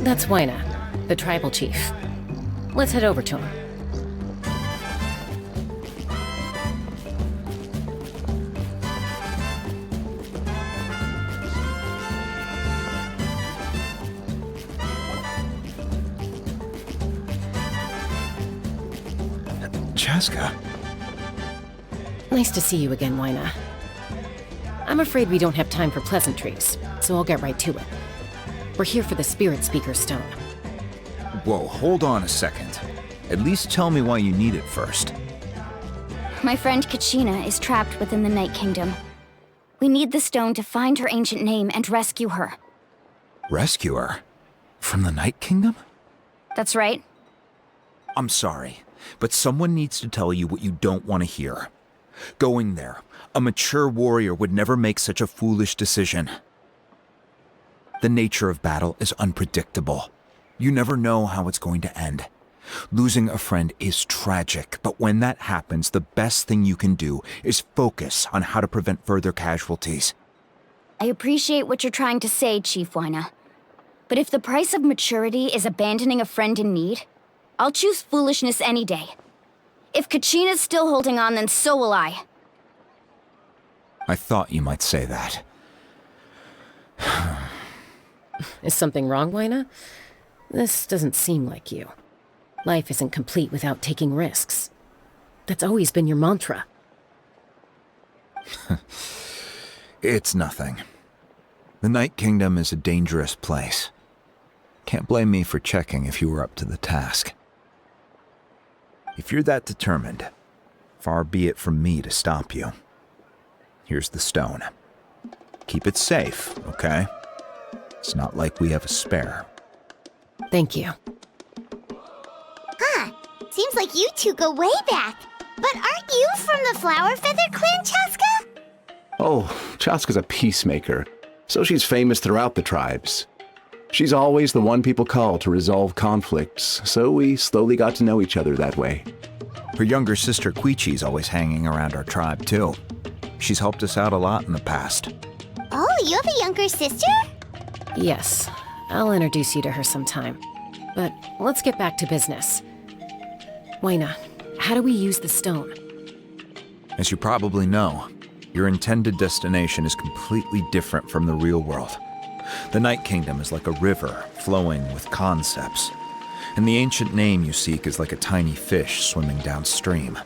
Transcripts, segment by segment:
That's Wyna, the tribal chief. Let's head over to him. Chaska. Nice to see you again, Wyna. I'm afraid we don't have time for pleasantries, so I'll get right to it. We're here for the Spirit Speaker Stone. Whoa, hold on a second. At least tell me why you need it first. My friend Kachina is trapped within the Night Kingdom. We need the stone to find her ancient name and rescue her. Rescue her? From the Night Kingdom? That's right. I'm sorry, but someone needs to tell you what you don't want to hear. Going there, a mature warrior would never make such a foolish decision. The nature of battle is unpredictable. You never know how it's going to end. Losing a friend is tragic, but when that happens, the best thing you can do is focus on how to prevent further casualties. I appreciate what you're trying to say, Chief Wyna. But if the price of maturity is abandoning a friend in need, I'll choose foolishness any day. If Kachina's still holding on, then so will I. I thought you might say that. Is something wrong, Wyna? This doesn't seem like you. Life isn't complete without taking risks. That's always been your mantra. It's nothing. The Night Kingdom is a dangerous place. Can't blame me for checking if you were up to the task. If you're that determined, far be it from me to stop you. Here's the stone. Keep it safe, okay? It's not like we have a spare. Thank you. Huh. Seems like you two go way back. But aren't you from the Flower Feather clan, Chaska? Oh, Chaska's a peacemaker, so she's famous throughout the tribes. She's always the one people call to resolve conflicts, so we slowly got to know each other that way. Her younger sister Quichi's always hanging around our tribe, too. She's helped us out a lot in the past. Oh, you have a younger sister? Yes, I'll introduce you to her sometime. But let's get back to business. Wyna, how do we use the stone? As you probably know, your intended destination is completely different from the real world. The Night Kingdom is like a river flowing with concepts, and the ancient name you seek is like a tiny fish swimming downstream.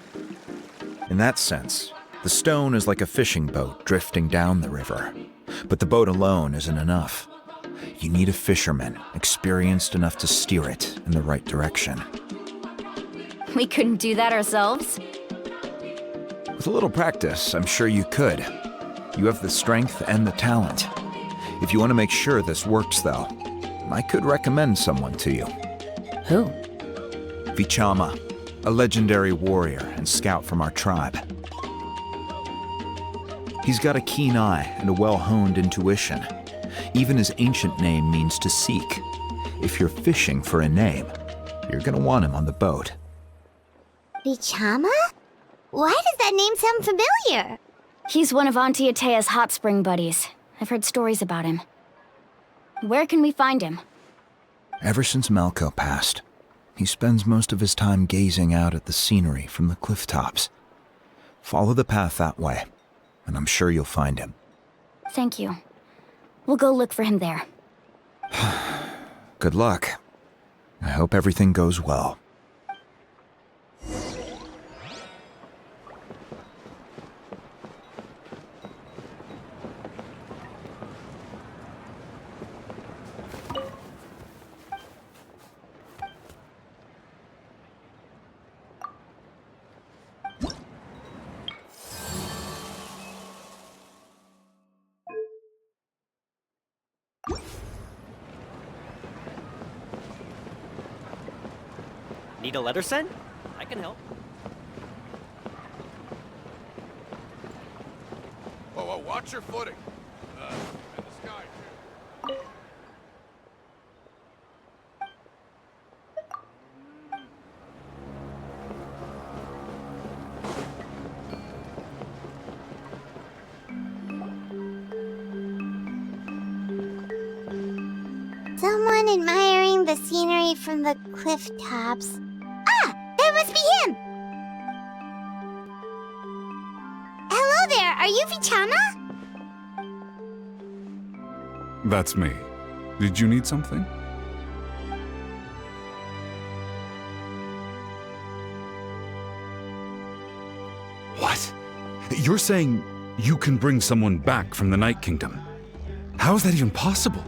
In that sense, the stone is like a fishing boat drifting down the river, but the boat alone isn't enough. You need a fisherman experienced enough to steer it in the right direction. We couldn't do that ourselves? With a little practice, I'm sure you could. You have the strength and the talent. If you want to make sure this works, though, I could recommend someone to you. Who? Vichama, a legendary warrior and scout from our tribe. He's got a keen eye and a well-honed intuition. Even his ancient name means to seek. If you're fishing for a name, you're gonna want him on the boat. Bichama? Why does that name sound familiar? He's one of Auntie Atea's hot spring buddies. I've heard stories about him. Where can we find him? Ever since Malco passed, he spends most of his time gazing out at the scenery from the cliff tops. Follow the path that way, and I'm sure you'll find him. Thank you. We'll go look for him there. Good luck. I hope everything goes well. Need a letter sent? I can help. Whoa, watch your footing. And the sky, too. Someone admiring the scenery from the cliff tops. Ah! That must be him! Hello there, are you Vichama? That's me. Did you need something? What? You're saying you can bring someone back from the Night Kingdom? How is that even possible?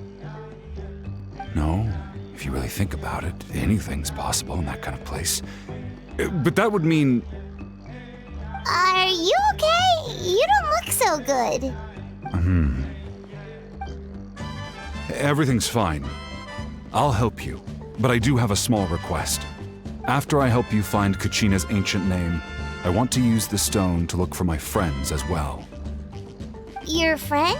No, if you really think about it, anything's possible in that kind of place. But that would mean... Are you okay? You don't look so good. Everything's fine. I'll help you, but I do have a small request. After I help you find Kachina's ancient name, I want to use the stone to look for my friends as well. Your friend?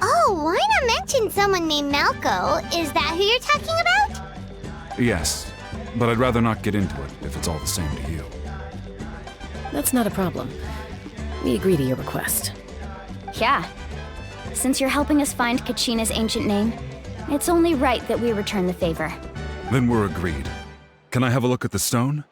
Oh, why not mention someone named Malco? Is that who you're talking about? Yes, but I'd rather not get into it if it's all the same to you. That's not a problem. We agree to your request. Yeah. Since you're helping us find Kachina's ancient name, it's only right that we return the favor. Then we're agreed. Can I have a look at the stone?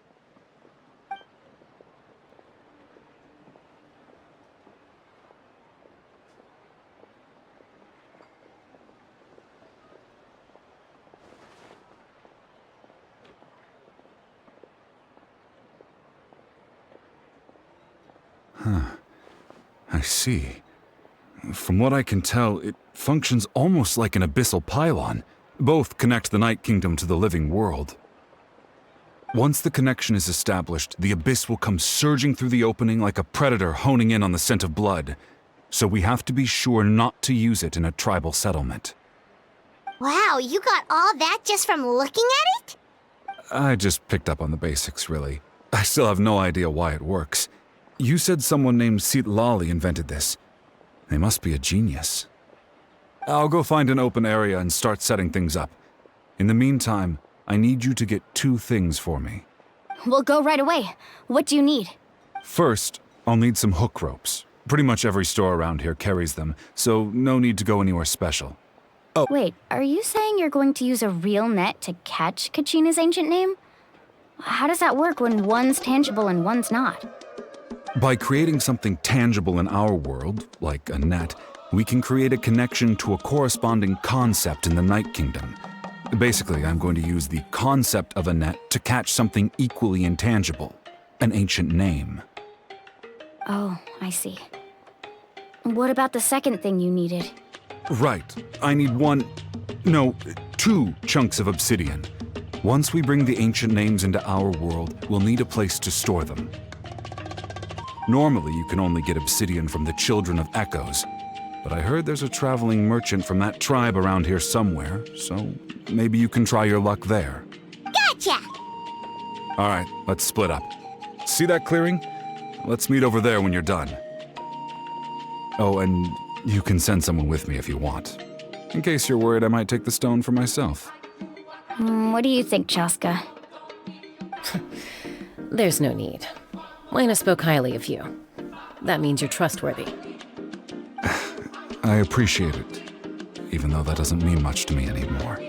I see. From what I can tell, it functions almost like an abyssal pylon. Both connect the Night Kingdom to the living world. Once the connection is established, the abyss will come surging through the opening like a predator honing in on the scent of blood. So we have to be sure not to use it in a tribal settlement. Wow, you got all that just from looking at it? I just picked up on the basics, really. I still have no idea why it works. You said someone named Sitlali invented this. They must be a genius. I'll go find an open area and start setting things up. In the meantime, I need you to get 2 things for me. We'll go right away. What do you need? First, I'll need some hook ropes. Pretty much every store around here carries them, so no need to go anywhere special. Wait, are you saying you're going to use a real net to catch Kachina's ancient name? How does that work when one's tangible and one's not? By creating something tangible in our world, like a net, we can create a connection to a corresponding concept in the Night Kingdom. Basically, I'm going to use the concept of a net to catch something equally intangible, an ancient name. Oh, I see. What about the second thing you needed? Right. I need 2 chunks of obsidian. Once we bring the ancient names into our world, we'll need a place to store them. Normally, you can only get obsidian from the Children of Echoes, but I heard there's a traveling merchant from that tribe around here somewhere, so maybe you can try your luck there. Gotcha! All right, let's split up. See that clearing? Let's meet over there when you're done. Oh, and you can send someone with me if you want. In case you're worried I might take the stone for myself. What do you think, Chaska? There's no need. Lena spoke highly of you. That means you're trustworthy. I appreciate it, even though that doesn't mean much to me anymore.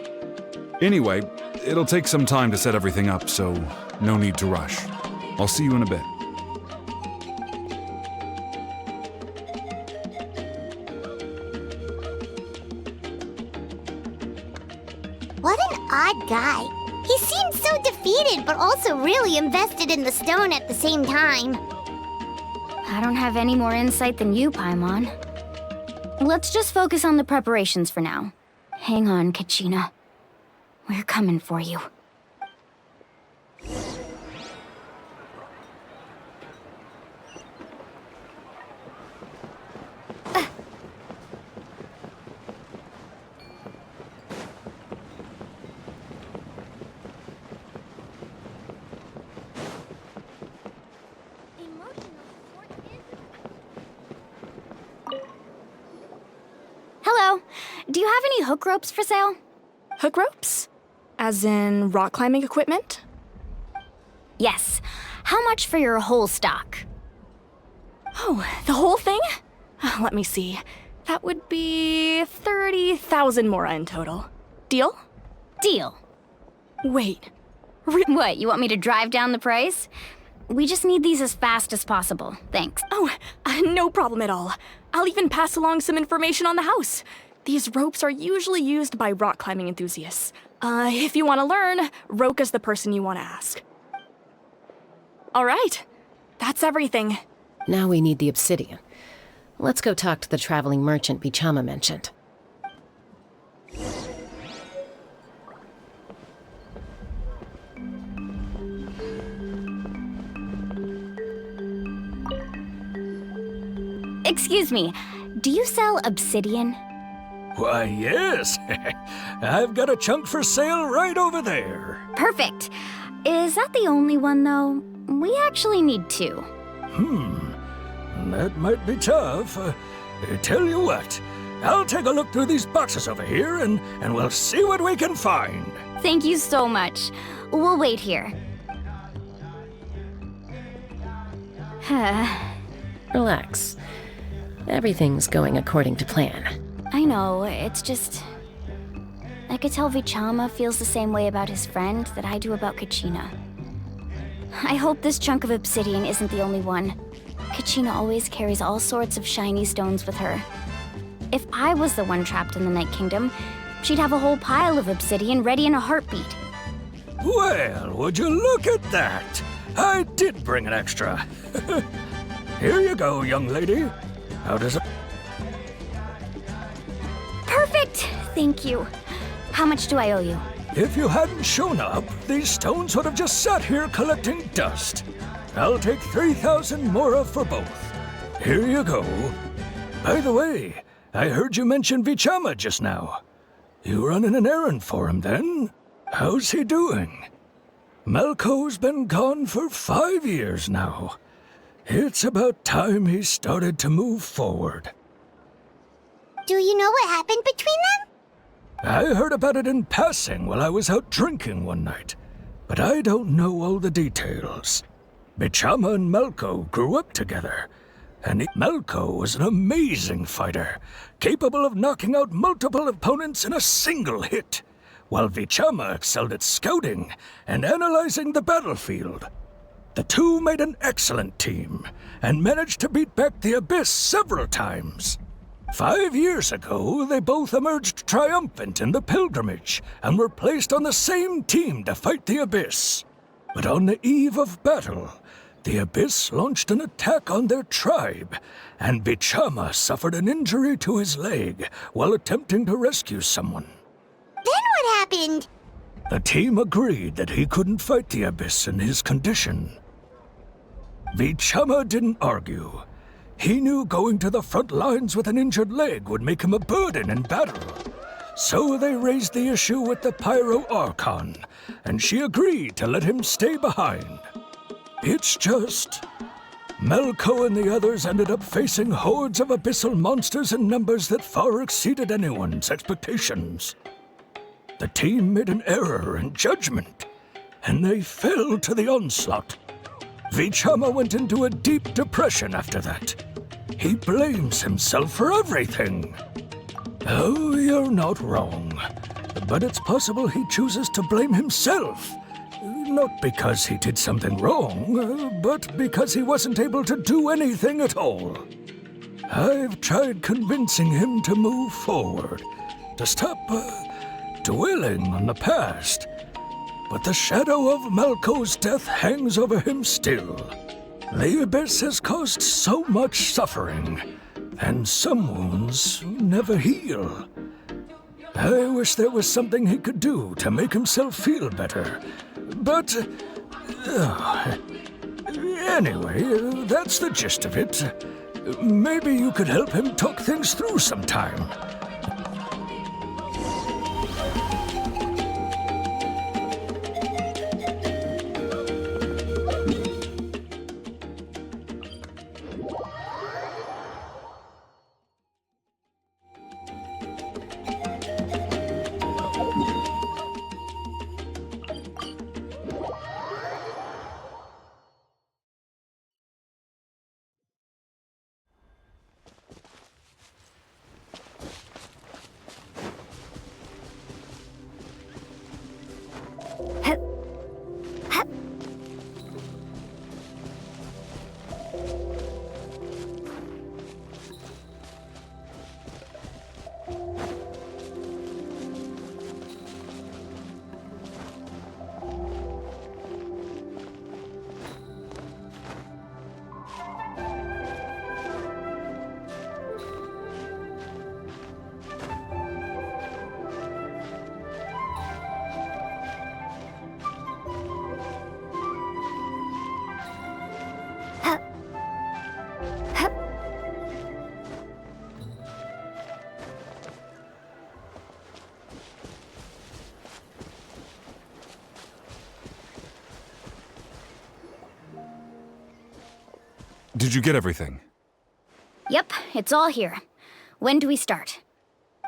Anyway, it'll take some time to set everything up, so no need to rush. I'll see you in a bit. What an odd guy. He seems so defeated, but also really invested in the stone at the same time. I don't have any more insight than you, Paimon. Let's just focus on the preparations for now. Hang on, Kachina. We're coming for you. Hello. Do you have any hook ropes for sale? Hook ropes? As in rock climbing equipment? Yes. How much for your whole stock? Oh, the whole thing? Let me see. That would be 30,000 mora in total. Deal? Deal. Wait. What, you want me to drive down the price? We just need these as fast as possible. Thanks. Oh, no problem at all. I'll even pass along some information on the house. These ropes are usually used by rock climbing enthusiasts. If you want to learn, Roka's the person you want to ask. All right. That's everything. Now we need the obsidian. Let's go talk to the traveling merchant Bichama mentioned. Excuse me, do you sell obsidian? Why, yes. I've got a chunk for sale right over there. Perfect. Is that the only one, though? We actually need two. That might be tough. Tell you what, I'll take a look through these boxes over here and we'll see what we can find. Thank you so much. We'll wait here. Relax. Everything's going according to plan. I know, it's just... I could tell Vichama feels the same way about his friend that I do about Kachina. I hope this chunk of obsidian isn't the only one. Kachina always carries all sorts of shiny stones with her. If I was the one trapped in the Night Kingdom, she'd have a whole pile of obsidian ready in a heartbeat. Well, would you look at that? I did bring an extra. Here you go, young lady. How does it... Perfect! Thank you. How much do I owe you? If you hadn't shown up, these stones would have just sat here collecting dust. I'll take 3,000 mora for both. Here you go. By the way, I heard you mention Vichama just now. You running an errand for him, then? How's he doing? Malco's been gone for 5 years now. It's about time he started to move forward. Do you know what happened between them? I heard about it in passing while I was out drinking one night, but I don't know all the details. Bichama and Malco grew up together, and Malco was an amazing fighter, capable of knocking out multiple opponents in a single hit, while Vichama excelled at scouting and analyzing the battlefield. The two made an excellent team, and managed to beat back the Abyss several times. 5 years ago, they both emerged triumphant in the pilgrimage, and were placed on the same team to fight the Abyss. But on the eve of battle, the Abyss launched an attack on their tribe, and Bichama suffered an injury to his leg while attempting to rescue someone. Then what happened? The team agreed that he couldn't fight the Abyss in his condition. Vichama didn't argue. He knew going to the front lines with an injured leg would make him a burden in battle. So they raised the issue with the Pyro Archon, and she agreed to let him stay behind. It's just... Malco and the others ended up facing hordes of abyssal monsters in numbers that far exceeded anyone's expectations. The team made an error in judgment, and they fell to the onslaught. Vichama went into a deep depression after that. He blames himself for everything. Oh, you're not wrong. But it's possible he chooses to blame himself. Not because he did something wrong, but because he wasn't able to do anything at all. I've tried convincing him to move forward, to stop dwelling on the past. But the shadow of Malco's death hangs over him still. The Abyss has caused so much suffering, and some wounds never heal. I wish there was something he could do to make himself feel better. But... anyway, that's the gist of it. Maybe you could help him talk things through sometime. Did you get everything? Yep, it's all here. When do we start?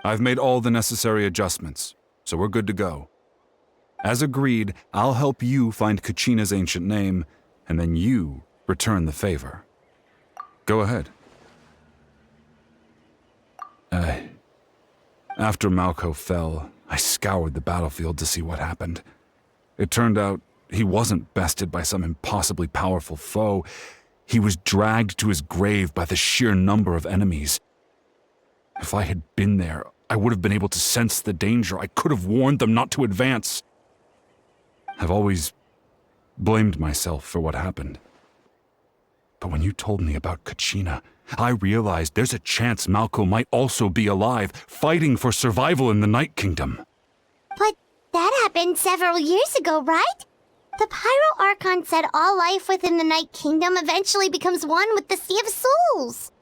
I've made all the necessary adjustments, so we're good to go. As agreed, I'll help you find Kachina's ancient name, and then you return the favor. Go ahead. After Malko fell, I scoured the battlefield to see what happened. It turned out he wasn't bested by some impossibly powerful foe. He was dragged to his grave by the sheer number of enemies. If I had been there, I would have been able to sense the danger. I could have warned them not to advance. I've always blamed myself for what happened. But when you told me about Kachina, I realized there's a chance Malko might also be alive, fighting for survival in the Night Kingdom. But that happened several years ago, right? The Pyro Archon said all life within the Night Kingdom eventually becomes one with the Sea of Souls.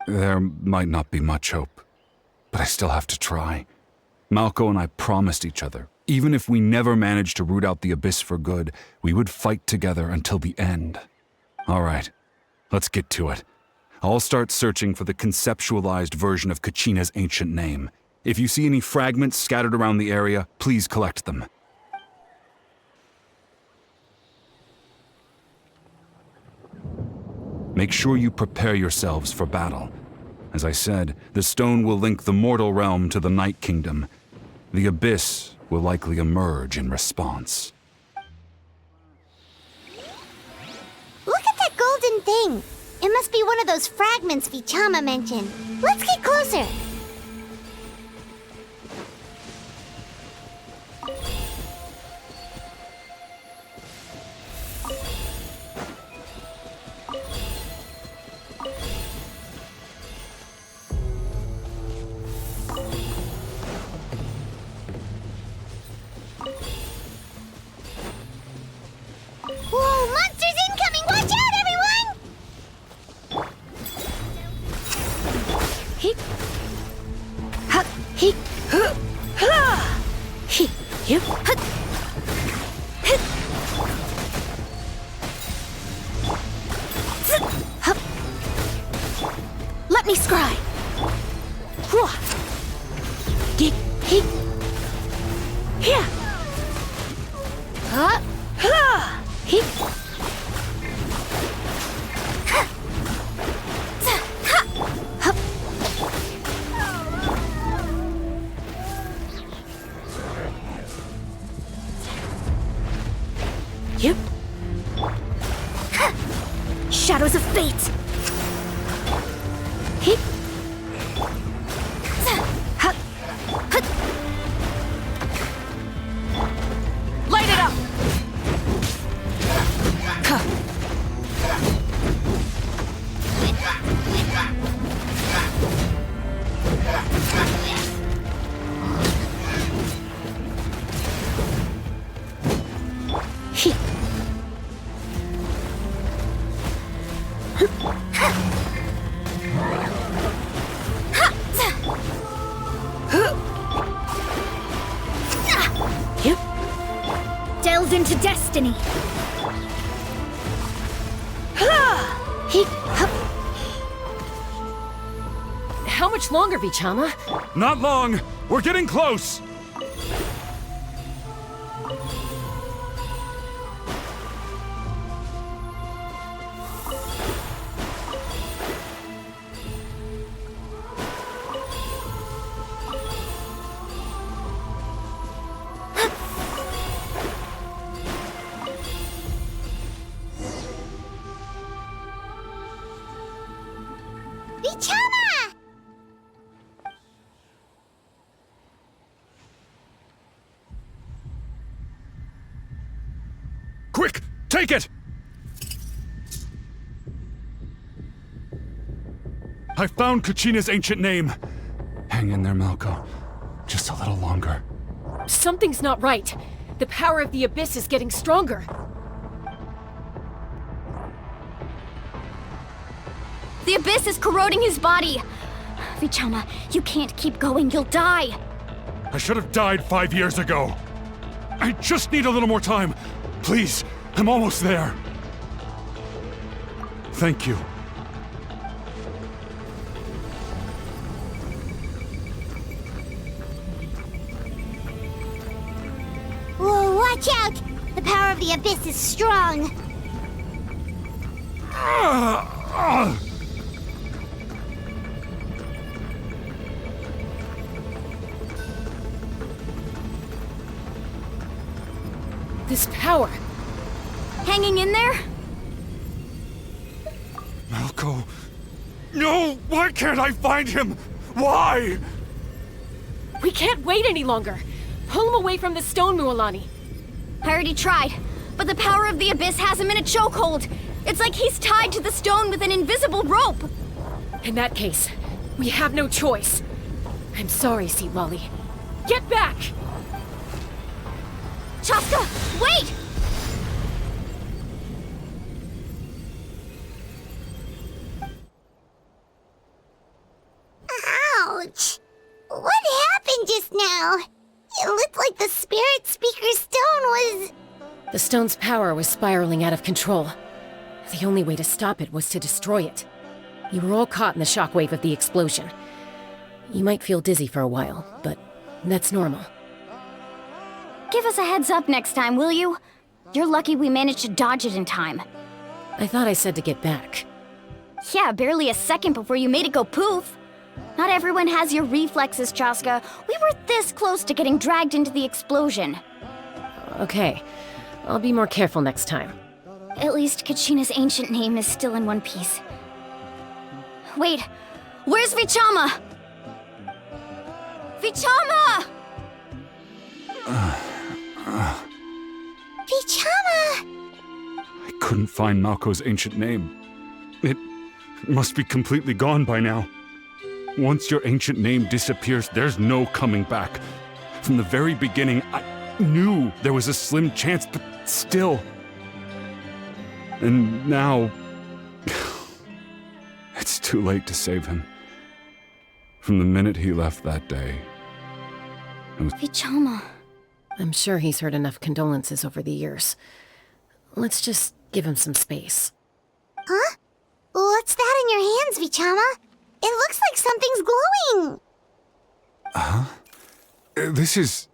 There might not be much hope, but I still have to try. Malko and I promised each other, even if we never managed to root out the Abyss for good, we would fight together until the end. All right, let's get to it. I'll start searching for the conceptualized version of Kachina's ancient name. If you see any fragments scattered around the area, please collect them. Make sure you prepare yourselves for battle. As I said, the stone will link the mortal realm to the Night Kingdom. The Abyss will likely emerge in response. Look at that golden thing. It must be one of those fragments Vichama mentioned. Let's get closer. Whoa, monsters incoming! Watch out, everyone! Heep. Ha. Heep. Ha. Heep. Yep. Hut. Hit. Hup. Let me scry. Hua. Geek. Heep. Here. Ha. Ha. Heep. Ha. Ha. Hup. Yep. Ha. Shadows of fate. Heep. Ha. Hut. Light it up. Ha. He. Yep. Delve into destiny. He. How much longer, Vichama? Not long! We're getting close! Vichama! Quick! Take it! I found Kachina's ancient name. Hang in there, Malko. Just a little longer. Something's not right. The power of the Abyss is getting stronger. The Abyss is corroding his body. Vichama, you can't keep going. You'll die. I should have died 5 years ago. I just need a little more time. Please, I'm almost there. Thank you. Whoa, watch out! The power of the Abyss is strong. This power. Hanging in there? Malko. No! Why can't I find him? Why? We can't wait any longer. Pull him away from the stone, Mualani. I already tried, but the power of the Abyss has him in a chokehold. It's like he's tied to the stone with an invisible rope. In that case, we have no choice. I'm sorry, Sea Lolly. Get back! Chaska, wait! Ouch! What happened just now? It looked like the Spirit Speaker's stone was... The stone's power was spiraling out of control. The only way to stop it was to destroy it. You were all caught in the shockwave of the explosion. You might feel dizzy for a while, but that's normal. Give us a heads up next time, will you? You're lucky we managed to dodge it in time. I thought I said to get back. Yeah, barely a second before you made it go poof. Not everyone has your reflexes, Chaska. We were this close to getting dragged into the explosion. Okay, I'll be more careful next time. At least Kachina's ancient name is still in one piece. Wait, where's Vichama? Vichama! Vichama! I couldn't find Malko's ancient name. It must be completely gone by now. Once your ancient name disappears, there's no coming back. From the very beginning, I knew there was a slim chance, but still. And now... it's too late to save him. From the minute he left that day, it was... Vichama. I'm sure he's heard enough condolences over the years. Let's just give him some space. Huh? What's that in your hands, Vichama? It looks like something's glowing! Huh? This is...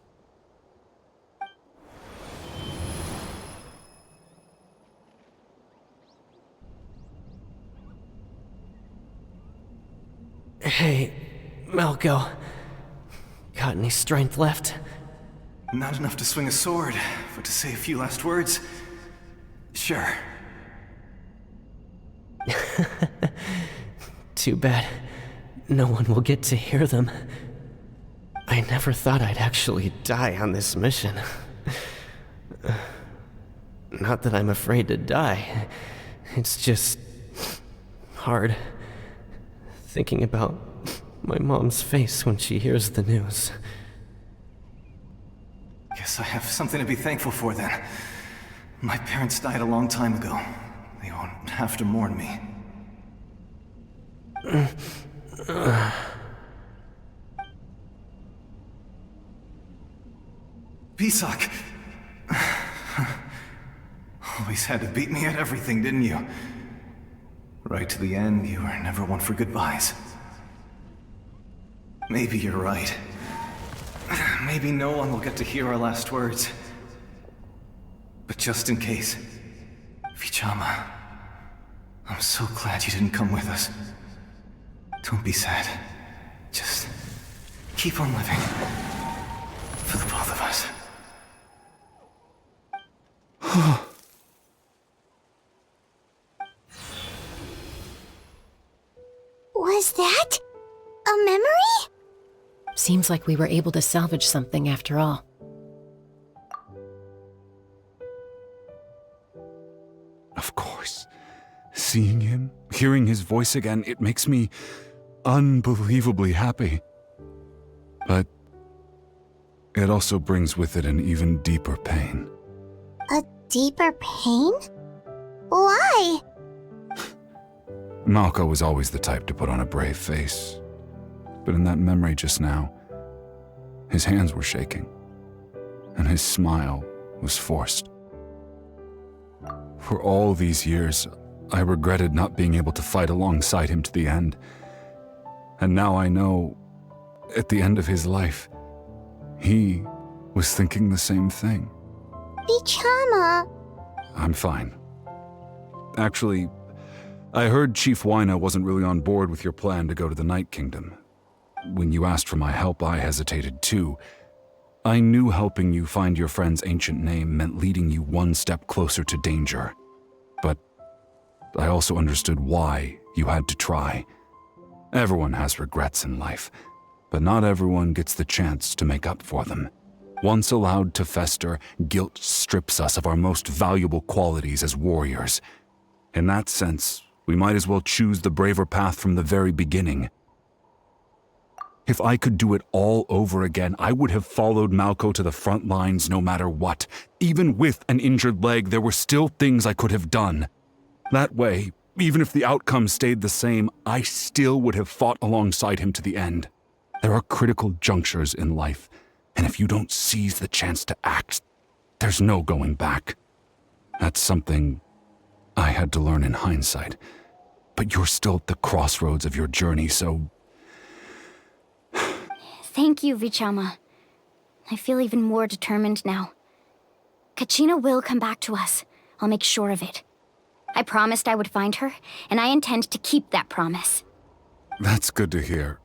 Hey, Malko. Got any strength left? Not enough to swing a sword, but to say a few last words? Sure. Too bad no one will get to hear them. I never thought I'd actually die on this mission. Not that I'm afraid to die. It's just... hard. Thinking about my mom's face when she hears the news. Guess I have something to be thankful for then. My parents died a long time ago. They won't have to mourn me. Pisak! Always had to beat me at everything, didn't you? Right to the end, you were never one for goodbyes. Maybe you're right. Maybe no one will get to hear our last words. But just in case, Vichama, I'm so glad you didn't come with us. Don't be sad. Just keep on living. For the both of us. Was that a memory? Seems like we were able to salvage something after all. Of course. Seeing him, hearing his voice again, it makes me unbelievably happy. But it also brings with it an even deeper pain. A deeper pain? Why? Malco was always the type to put on a brave face. But in that memory just now, his hands were shaking, and his smile was forced. For all these years, I regretted not being able to fight alongside him to the end. And now I know, at the end of his life, he was thinking the same thing. Vichama. I'm fine. Actually, I heard Chief Wyna wasn't really on board with your plan to go to the Night Kingdom. When you asked for my help, I hesitated too. I knew helping you find your friend's ancient name meant leading you one step closer to danger. But I also understood why you had to try. Everyone has regrets in life, but not everyone gets the chance to make up for them. Once allowed to fester, guilt strips us of our most valuable qualities as warriors. In that sense, we might as well choose the braver path from the very beginning. If I could do it all over again, I would have followed Malco to the front lines no matter what. Even with an injured leg, there were still things I could have done. That way, even if the outcome stayed the same, I still would have fought alongside him to the end. There are critical junctures in life, and if you don't seize the chance to act, there's no going back. That's something I had to learn in hindsight. But you're still at the crossroads of your journey, so... Thank you, Vichama. I feel even more determined now. Kachina will come back to us. I'll make sure of it. I promised I would find her, and I intend to keep that promise. That's good to hear.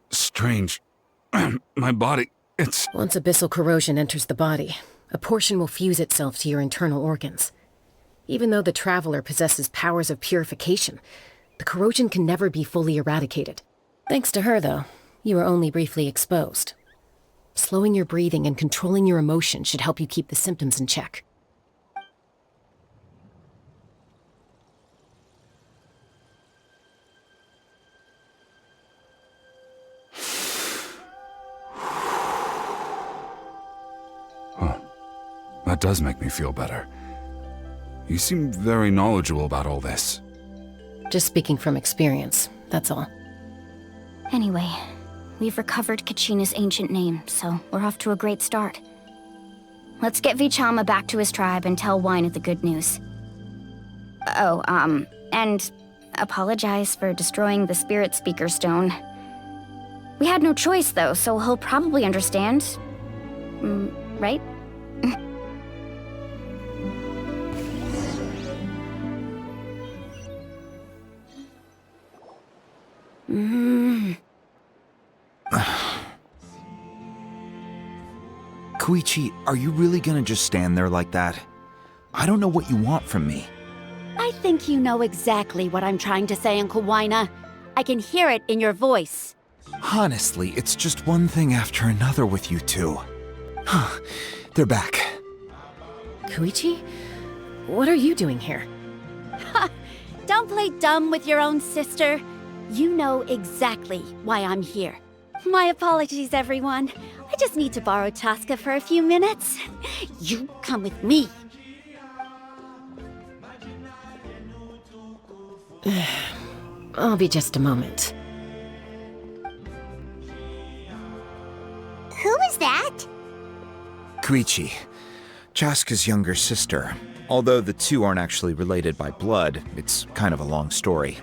Strange. My body, it's... Once abyssal corrosion enters the body, a portion will fuse itself to your internal organs. Even though the Traveler possesses powers of purification, the corrosion can never be fully eradicated. Thanks to her, though, you are only briefly exposed. Slowing your breathing and controlling your emotions should help you keep the symptoms in check. Huh. That does make me feel better. You seem very knowledgeable about all this. Just speaking from experience, that's all. Anyway, we've recovered Kachina's ancient name, so we're off to a great start. Let's get Vichama back to his tribe and tell Wyna the good news. Oh, and apologize for destroying the Spirit Speaker Stone. We had no choice, though, so he'll probably understand. Right? Koichi, are you really gonna just stand there like that? I don't know what you want from me. I think you know exactly what I'm trying to say, Uncle Wyna. I can hear it in your voice. Honestly, it's just one thing after another with you two. They're back. Koichi? What are you doing here? Ha! Don't play dumb with your own sister. You know exactly why I'm here. My apologies, everyone. I just need to borrow Tosca for a few minutes. You come with me. I'll be just a moment. Who is that? Koichi, Chaska's younger sister. Although the two aren't actually related by blood, it's kind of a long story.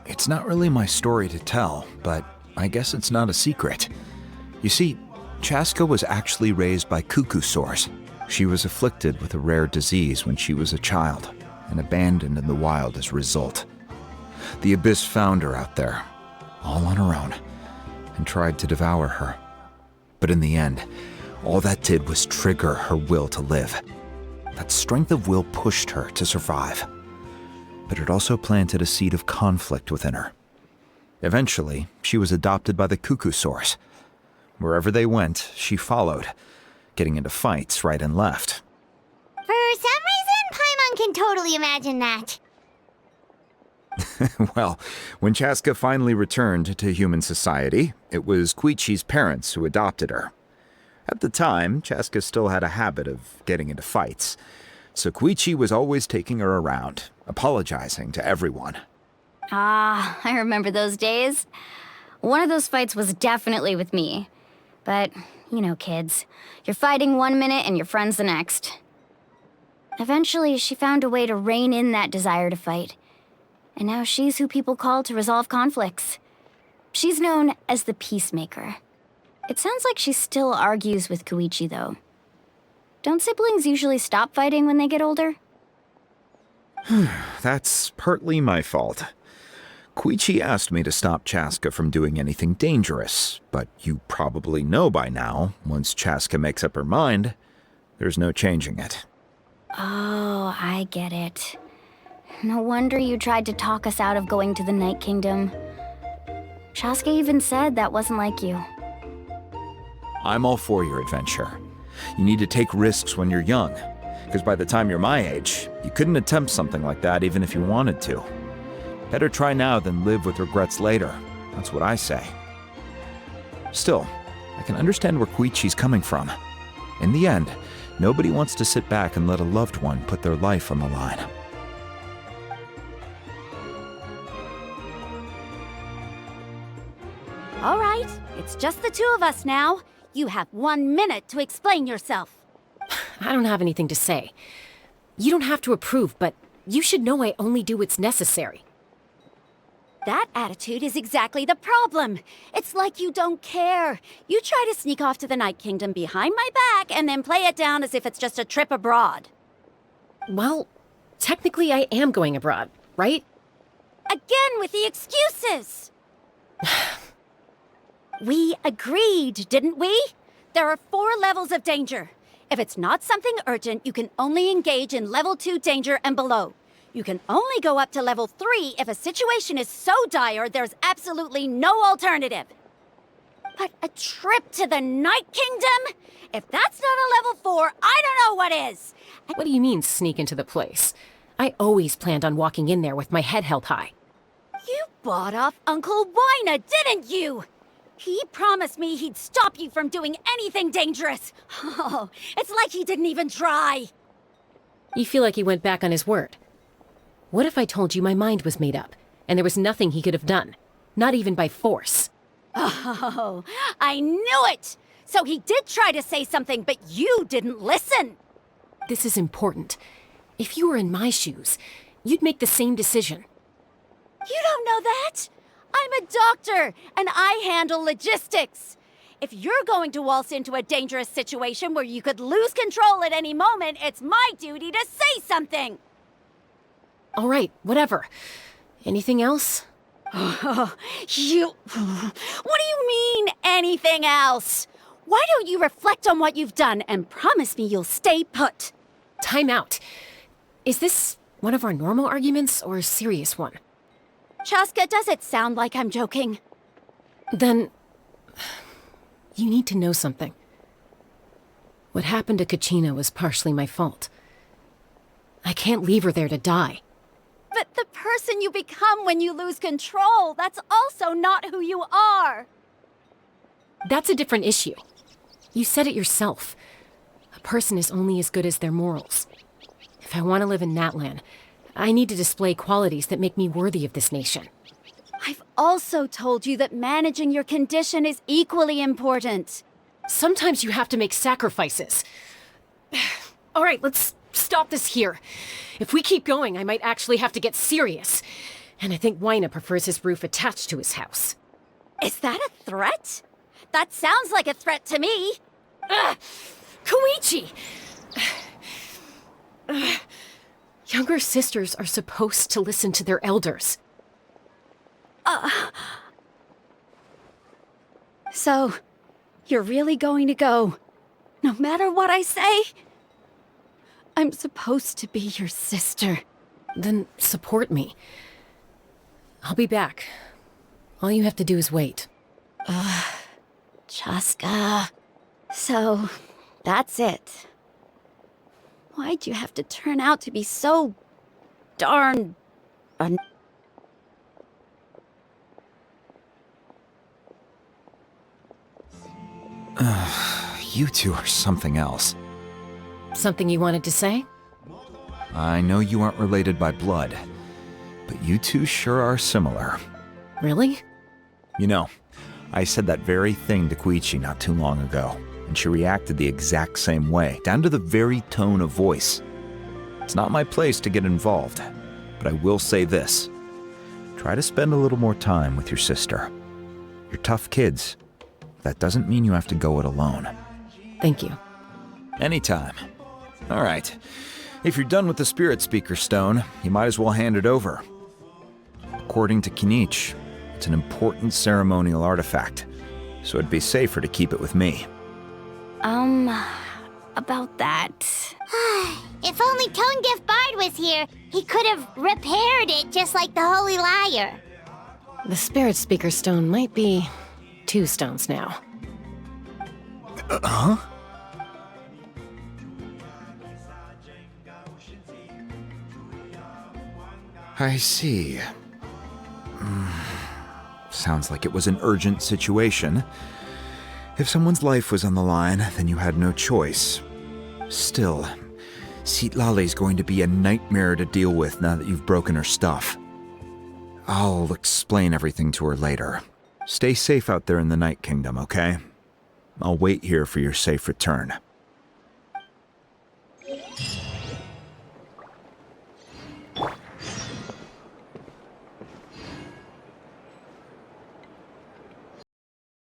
It's not really my story to tell, but I guess it's not a secret. You see, Chaska was actually raised by cuckoo sores. She was afflicted with a rare disease when she was a child, and abandoned in the wild as a result. The Abyss found her out there, all on her own, and tried to devour her. But in the end, all that did was trigger her will to live. That strength of will pushed her to survive. but it also planted a seed of conflict within her. Eventually, she was adopted by the Cuckoo Source. Wherever they went, she followed, getting into fights right and left. For some reason, Paimon can totally imagine that. Well, when Chaska finally returned to human society, it was Koichi's parents who adopted her. At the time, Chaska still had a habit of getting into fights, so Koichi was always taking her around, apologizing to everyone. Ah, I remember those days. One of those fights was definitely with me. But, you know, kids. You're fighting one minute and your friend's the next. Eventually, she found a way to rein in that desire to fight. And now she's who people call to resolve conflicts. She's known as the Peacemaker. It sounds like she still argues with Koichi, though. Don't siblings usually stop fighting when they get older? That's partly my fault. Koichi asked me to stop Chaska from doing anything dangerous, but you probably know by now, once Chaska makes up her mind, there's no changing it. Oh, I get it. No wonder you tried to talk us out of going to the Night Kingdom. Chaska even said that wasn't like you. I'm all for your adventure. You need to take risks when you're young, because by the time you're my age, you couldn't attempt something like that even if you wanted to. Better try now than live with regrets later. That's what I say. Still, I can understand where Koichi's coming from. In the end, nobody wants to sit back and let a loved one put their life on the line. All right, it's just the two of us now. You have 1 minute to explain yourself. I don't have anything to say. You don't have to approve, but you should know I only do what's necessary. That attitude is exactly the problem. It's like you don't care. You try to sneak off to the Night Kingdom behind my back and then play it down as if it's just a trip abroad. Well, technically I am going abroad, right? Again with the excuses! We agreed, didn't we? There are 4 levels of danger. If it's not something urgent, you can only engage in level 2 danger and below. You can only go up to level 3 if a situation is so dire there's absolutely no alternative. But a trip to the Night Kingdom? If that's not a level 4, I don't know what is! What do you mean, sneak into the place? I always planned on walking in there with my head held high. You bought off Uncle Wina, didn't you? He promised me he'd stop you from doing anything dangerous. Oh, it's like he didn't even try. You feel like he went back on his word. What if I told you my mind was made up, and there was nothing he could have done? Not even by force. Oh, I knew it! So he did try to say something, but you didn't listen. This is important. If you were in my shoes, you'd make the same decision. You don't know that? I'm a doctor, and I handle logistics. If you're going to waltz into a dangerous situation where you could lose control at any moment, it's my duty to say something. All right, whatever. Anything else? What do you mean, anything else? Why don't you reflect on what you've done and promise me you'll stay put? Time out. Is this one of our normal arguments or a serious one? Chaska, does it sound like I'm joking? Then, you need to know something. What happened to Kachina was partially my fault. I can't leave her there to die. But the person you become when you lose control, that's also not who you are. That's a different issue. You said it yourself. A person is only as good as their morals. If I want to live in Natlan, I need to display qualities that make me worthy of this nation. I've also told you that managing your condition is equally important. Sometimes you have to make sacrifices. All right, let's stop this here. If we keep going, I might actually have to get serious. And I think Wina prefers his roof attached to his house. Is that a threat? That sounds like a threat to me. Koichi! Younger sisters are supposed to listen to their elders. So, you're really going to go, no matter what I say? I'm supposed to be your sister. Then support me. I'll be back. All you have to do is wait. Chaska. So, that's it. Why'd you have to turn out to be so darn... You two are something else. Something you wanted to say? I know you aren't related by blood, but you two sure are similar. Really? You know, I said that very thing to Koichi not too long ago, and she reacted the exact same way, down to the very tone of voice. It's not my place to get involved, but I will say this. Try to spend a little more time with your sister. You're tough kids. That doesn't mean you have to go it alone. Thank you. Anytime. All right. If you're done with the Spirit Speaker Stone, you might as well hand it over. According to Kinich, it's an important ceremonial artifact, so it'd be safer to keep it with me. About that. If only Tone-Gift Bard was here, he could have repaired it just like the Holy Liar. The Spirit Speaker Stone might be 2 stones now. Huh? I see. Sounds like it was an urgent situation. If someone's life was on the line, then you had no choice. Still, Citlali's going to be a nightmare to deal with now that you've broken her stuff. I'll explain everything to her later. Stay safe out there in the Night Kingdom, okay? I'll wait here for your safe return.